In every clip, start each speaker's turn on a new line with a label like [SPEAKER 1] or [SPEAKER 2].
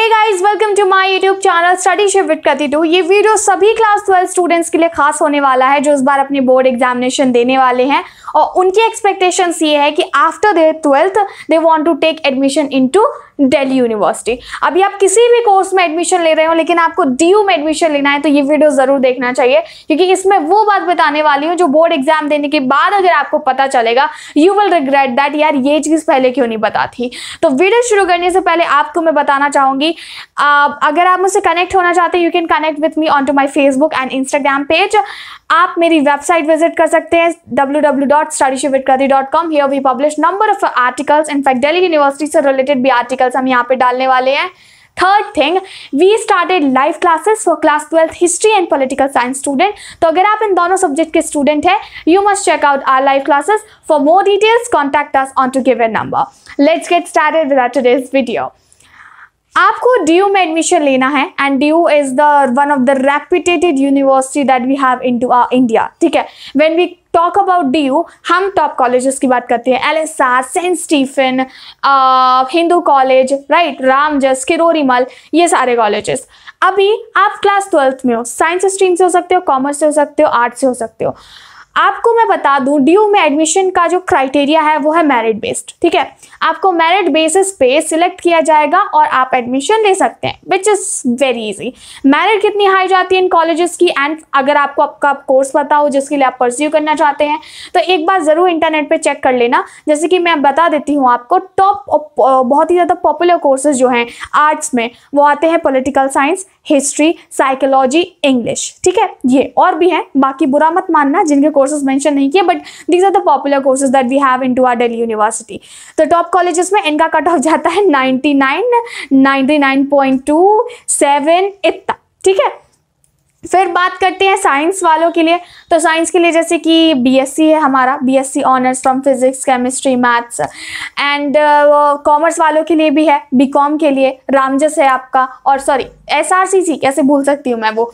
[SPEAKER 1] Hey guys, welcome to my YouTube channel Studyship with Kriti 2। ये video सभी class 12 students के लिए खास होने वाला है जो इस बार अपनी बोर्ड एग्जामिनेशन देने वाले हैं और उनकी एक्सपेक्टेशंस ये है कि after their 12th they want to take admission into Delhi university. अभी आप किसी भी कोर्स में एडमिशन ले रहे हो लेकिन आपको डीयू में एडमिशन लेना है तो ये वीडियो जरूर देखना चाहिए, क्योंकि इसमें वो बात बताने वाली हूँ जो बोर्ड एग्जाम देने के बाद अगर आपको पता चलेगा यू विल रिग्रेट दैट यार ये चीज पहले क्यों नहीं पता थी। तो वीडियो शुरू करने से पहले आपको मैं बताना चाहूंगी, अगर आप मुझसे कनेक्ट होना चाहते हैं you can connect with me on to my Facebook and Instagram page. आप मेरी वेबसाइट विजिट कर सकते हैं www.studyshipwithkrati.com। Here we publish number of articles, in fact Delhi university से रिलेटेड भी आर्टिकल्स हम यहाँ पे डालने वाले हैं। Third thing, we started live classes for class 12 history and political science student. तो अगर आप इन दोनों सब्जेक्ट के स्टूडेंट हैं you must check out our live classes. For more details contact us on to given number. Let's get started with today's video. आपको DU में admission लेना है and DU is the one of the reputed university that we have into India. ठीक है, when we talk about DU हम top colleges की बात करते हैं, LSR, Saint Stephen, Hindu college, right, Ramjas, Kirorimal, ये सारे कॉलेजेस। अभी आप क्लास 12th में हो, साइंस स्ट्रीम से हो सकते हो, कॉमर्स से हो सकते हो, आर्ट्स से हो सकते हो। आपको मैं बता दूं डीयू में एडमिशन का जो क्राइटेरिया है वो है मेरिट बेस्ड। ठीक है, आपको मेरिट बेसिस पे सिलेक्ट किया जाएगा और आप एडमिशन ले सकते हैं, which is very easy. Merit कितनी हाई जाती है इन कॉलेजेस की, एंड अगर आपको आपका कोर्स पता हो जिसके लिए आप परस्यू करना चाहते हैं तो एक बार जरूर इंटरनेट पे चेक कर लेना। जैसे कि मैं बता देती हूँ आपको, टॉप बहुत ही ज़्यादा पॉपुलर कोर्सेज जो हैं आर्ट्स में वो आते हैं political science, history, psychology, English. ठीक है, ये और भी हैं, बाकी बुरा मत मानना जिनके कोर्सेज मेंशन नहीं किए, but these are the popular courses that we have into our Delhi university. तो टॉप कॉलेजेस में इनका कट ऑफ जाता है 99, 99.27 इतना। ठीक है, फिर बात करते हैं साइंस वालों के लिए। तो साइंस के लिए जैसे कि BSc है हमारा, BSc honours from physics, chemistry, maths, and commerce वालों के लिए भी है, BCom के लिए रामजस है आपका, और सॉरी SRCC, कैसे भूल सकती हूँ मैं वो।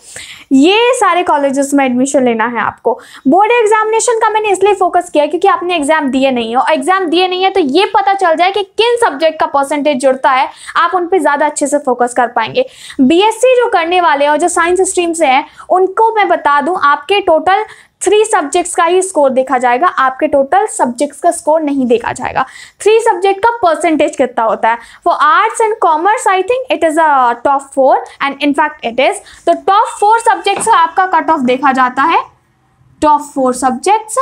[SPEAKER 1] ये सारे कॉलेजेस में एडमिशन लेना है आपको। बोर्ड एग्जामिनेशन का मैंने इसलिए फोकस किया क्योंकि आपने एग्जाम दिए नहीं हो, एग्जाम दिए नहीं है तो ये पता चल जाए कि किन सब्जेक्ट का परसेंटेज जुड़ता है, आप उन पर ज़्यादा अच्छे से फोकस कर पाएंगे। BSc जो करने वाले हैं और जो साइंस स्ट्रीम से हैं उनको मैं बता दूं आपके टोटल 3 सब्जेक्ट्स का ही स्कोर देखा जाएगा, आपके टोटल सब्जेक्ट्स का स्कोर नहीं देखा जाएगा। 3 सब्जेक्ट का परसेंटेज कितना होता है। For arts and commerce I think it is a top 4 and in fact it is. तो टॉप 4 सब्जेक्ट्स का आपका कट ऑफ देखा जाता है, टॉप 4 सब्जेक्ट्स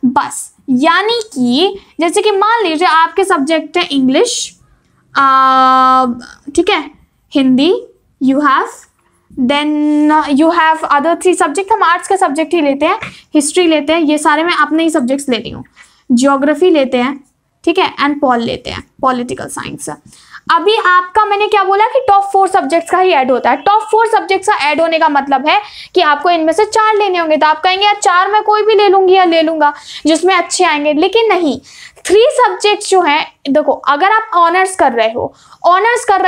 [SPEAKER 1] बस। यानी कि जैसे कि मान लीजिए आपके सब्जेक्ट है इंग्लिश, ठीक है, Hindi, you have, then you have other 3 subject. हम आर्ट्स के सब्जेक्ट ही लेते हैं, हिस्ट्री लेते हैं, ये सारे मैं अपने ही सब्जेक्ट्स ले रही हूँ, जियोग्राफी लेते हैं, ठीक है, एंड पॉल लेते हैं, पॉलिटिकल साइंस। अभी आपका मैंने क्या बोला कि टॉप 4 सब्जेक्ट्स का ही ऐड होता है। टॉप 4 सब्जेक्ट्स का ऐड होने का मतलब है कि आपको इनमें से 4 लेने होंगे। तो आप कहेंगे यार 4 में कोई भी ले लूंगी या ले लूंगा जिसमें अच्छे आएंगे, लेकिन नहीं, 3 सब्जेक्ट्स जो हैं, देखो अगर आप ऑनर्स कर रहे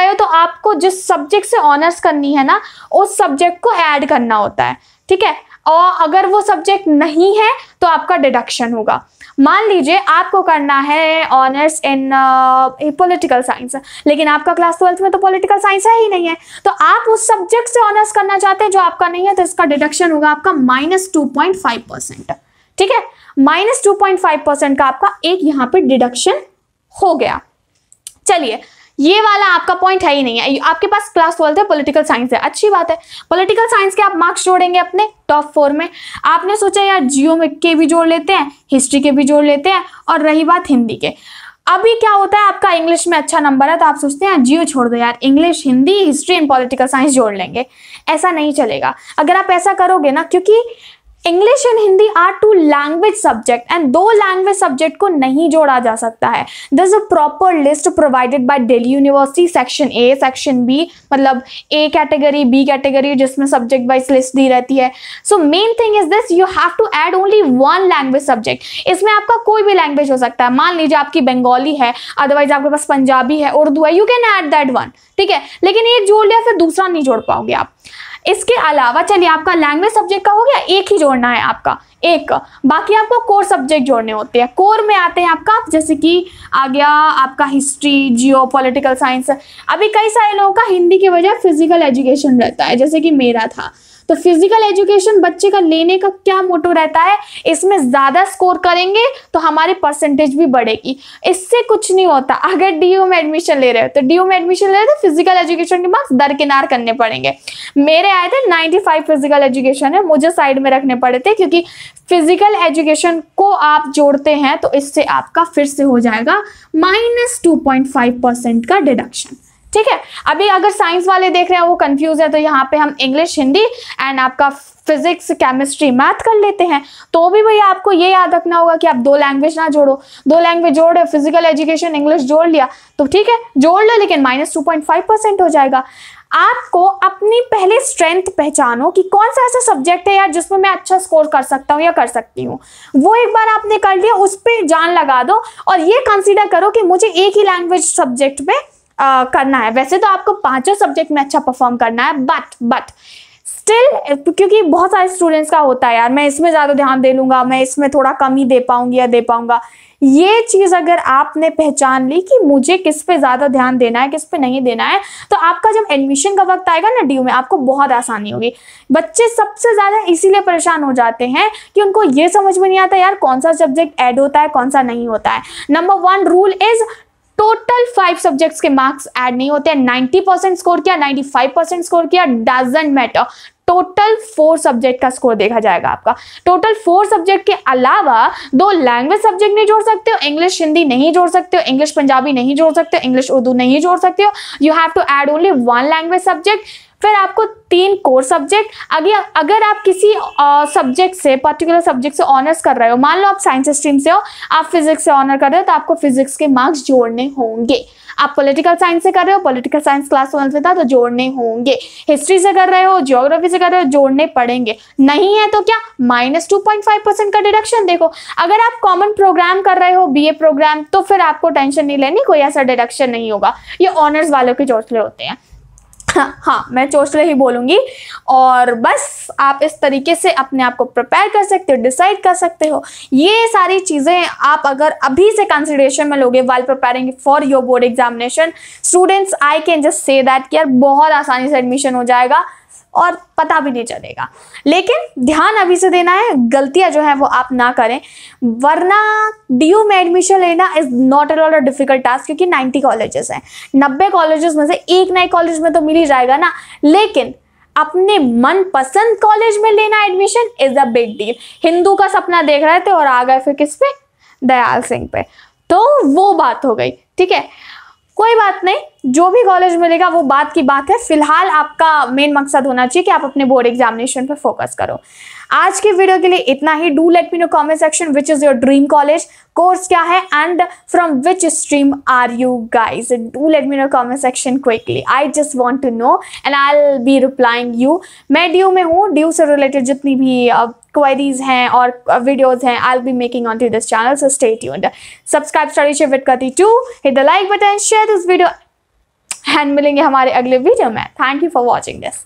[SPEAKER 1] हो तो आपको जिस सब्जेक्ट से ऑनर्स करनी है ना उस सब्जेक्ट को ऐड करना होता है। ठीक है, और अगर वो सब्जेक्ट नहीं है तो आपका डिडक्शन होगा। मान लीजिए आपको करना है ऑनर्स इन पॉलिटिकल साइंस, लेकिन आपका क्लास 12th में तो पॉलिटिकल साइंस है ही नहीं है, तो आप उस सब्जेक्ट से ऑनर्स करना चाहते हैं जो आपका नहीं है, तो इसका डिडक्शन होगा आपका -2.5%। ठीक है, -2.5% का आपका एक यहाँ पे डिडक्शन हो गया। चलिए, ये वाला आपका पॉइंट है ही नहीं है, आपके पास क्लास 12th है, पॉलिटिकल साइंस है, अच्छी बात है। पॉलिटिकल साइंस के आप मार्क्स जोड़ेंगे अपने टॉप 4 में। आपने सोचा यार जियो के भी जोड़ लेते हैं, हिस्ट्री के भी जोड़ लेते हैं, और रही बात हिंदी के। अभी क्या होता है, आपका इंग्लिश में अच्छा नंबर है तो आप सोचते हैं जियो छोड़ दो यार, English, Hindi, history and political science जोड़ लेंगे। ऐसा नहीं चलेगा। अगर आप ऐसा करोगे ना, क्योंकि English and Hindi are 2 language subject and 2 language subject को नहीं जोड़ा जा सकता है। This is a proper list provided by Delhi university, section A, section B, मतलब A कैटेगरी, B कैटेगरी, जिसमें सब्जेक्ट वाइज लिस्ट दी रहती है। So main thing is this, you have to add only 1 language subject. इसमें आपका कोई भी language हो सकता है, मान लीजिए आपकी बंगाली है, अदरवाइज आपके पास पंजाबी है, उर्दू है, यू कैन ऐड दैट 1। ठीक है, लेकिन एक जोड़ लिया फिर दूसरा नहीं जोड़ पाओगे आप। इसके अलावा चलिए आपका लैंग्वेज सब्जेक्ट का हो गया, एक ही जोड़ना है आपका, एक, बाकी आपको कोर सब्जेक्ट जोड़ने होते हैं। कोर में आते हैं आपका, जैसे कि आ गया आपका हिस्ट्री, जियो पॉलिटिकल साइंस। अभी कई सारे लोगों का हिंदी की वजह फिजिकल एजुकेशन रहता है, जैसे कि मेरा था। तो फिजिकल एजुकेशन बच्चे का लेने का क्या मोटो रहता है, इसमें ज़्यादा स्कोर करेंगे तो हमारी परसेंटेज भी बढ़ेगी। इससे कुछ नहीं होता। अगर डीयू में एडमिशन ले रहे हो तो डीयू में एडमिशन ले रहे हो तो फिजिकल एजुकेशन के मार्क्स दरकिनार करने पड़ेंगे। मेरे आए थे 95 फिजिकल एजुकेशन है, मुझे साइड में रखने पड़े थे, क्योंकि फिजिकल एजुकेशन को आप जोड़ते हैं तो इससे आपका फिर से हो जाएगा -2.5% का डिडक्शन। ठीक है। अभी अगर साइंस वाले देख रहे हैं वो कंफ्यूज है, तो यहाँ पे हम इंग्लिश, हिंदी एंड आपका फिजिक्स, केमिस्ट्री, मैथ कर लेते हैं। तो भी भैया आपको ये याद रखना होगा कि आप 2 लैंग्वेज ना जोड़ो। 2 लैंग्वेज जोड़ रहे हो, फिजिकल एजुकेशन इंग्लिश जोड़ लिया तो ठीक है, जोड़ लो, लेकिन -2.5% हो जाएगा। आपको अपनी पहले स्ट्रेंथ पहचानो कि कौन सा ऐसा सब्जेक्ट है यार जिसमें मैं अच्छा स्कोर कर सकता हूँ या कर सकती हूँ। वो एक बार आपने कर लिया, उस पर जान लगा दो और ये कंसीडर करो कि मुझे एक ही लैंग्वेज सब्जेक्ट में करना है। वैसे तो आपको 5 सब्जेक्ट में अच्छा परफॉर्म करना है, बट स्टिल, क्योंकि बहुत सारे स्टूडेंट्स का होता है यार मैं इसमें ज़्यादा ध्यान दे लूँगा, मैं इसमें थोड़ा कम ही दे पाऊंगी या दे पाऊंगा। ये चीज़ अगर आपने पहचान ली कि मुझे किस पे ज़्यादा ध्यान देना है, किस पे नहीं देना है, तो आपका जब एडमिशन का वक्त आएगा ना डीयू में, आपको बहुत आसानी होगी। बच्चे सबसे ज़्यादा इसीलिए परेशान हो जाते हैं कि उनको ये समझ में नहीं आता यार कौन सा सब्जेक्ट ऐड होता है, कौन सा नहीं होता है। Number 1 rule is total 5 subjects के मार्क्स ऐड नहीं होते हैं। 90% स्कोर किया, 95% स्कोर किया, डजंट मैटर। टोटल 4 सब्जेक्ट का स्कोर देखा जाएगा आपका। टोटल 4 सब्जेक्ट के अलावा 2 लैंग्वेज सब्जेक्ट नहीं जोड़ सकते हो, इंग्लिश हिंदी नहीं जोड़ सकते हो, इंग्लिश पंजाबी नहीं जोड़ सकते हो, इंग्लिश उर्दू नहीं जोड़ सकते हो। You have to add only 1 language subject. फिर आपको 3 कोर सब्जेक्ट। अगर आप किसी सब्जेक्ट से, पर्टिकुलर सब्जेक्ट से ऑनर्स कर रहे हो, मान लो आप साइंस स्ट्रीम से हो, आप फिजिक्स से ऑनर कर रहे हो, तो आपको फिजिक्स के मार्क्स जोड़ने होंगे। आप पॉलिटिकल साइंस से कर रहे हो, पॉलिटिकल साइंस क्लास 1 से था तो जोड़ने होंगे। हिस्ट्री से कर रहे हो, ज्योग्राफी से कर रहे हो, जोड़ने पड़ेंगे। नहीं है तो क्या, -2.5% का डिडक्शन। देखो अगर आप कॉमन प्रोग्राम कर रहे हो, बीए प्रोग्राम, तो फिर आपको टेंशन नहीं लेनी, कोई ऐसा डिडक्शन नहीं होगा। ये ऑनर्स वालों के चौचले होते हैं। हाँ, मैं चौचले ही बोलूंगी। और बस आप इस तरीके से अपने आप को प्रिपेयर कर सकते हो, डिसाइड कर सकते हो। ये सारी चीज़ें आप अगर अभी से कंसिडरेशन में लोगे while preparing for your board examination, students, I can just say that कि यार बहुत आसानी से एडमिशन हो जाएगा और पता भी नहीं चलेगा। लेकिन ध्यान अभी से देना है, गलतियां जो है वो आप ना करें, वरना डीयू में एडमिशन लेना is not at all a difficult task, क्योंकि 90 कॉलेजेस हैं। 90 कॉलेजेस में से एक नए कॉलेज में तो मिल ही जाएगा ना, लेकिन अपने मनपसंद कॉलेज में लेना admission is a big deal. Hindu का सपना देख रहे थे और आ गए फिर किस पे, दयाल सिंह पे, तो वो बात हो गई। ठीक है, कोई बात नहीं, जो भी कॉलेज मिलेगा वो बात की बात है। फिलहाल आपका मेन मकसद होना चाहिए कि आप अपने बोर्ड एग्जामिनेशन पे फोकस करो। आज की वीडियो के लिए इतना ही। Do let me know comment section which is your dream college, course क्या है and from which stream are you guys. Do let me know comment section quickly, I just want to know and I will be replying you. मैं DU में हूँ, due से related जितनी भी queries हैं और वीडियोज हैं, I will be making on to this channel, so stay tuned. Subscribe Studyship with Kriti 2, hit the like button, share this video and मिलेंगे हमारे अगले वीडियो में। Thank you for watching this.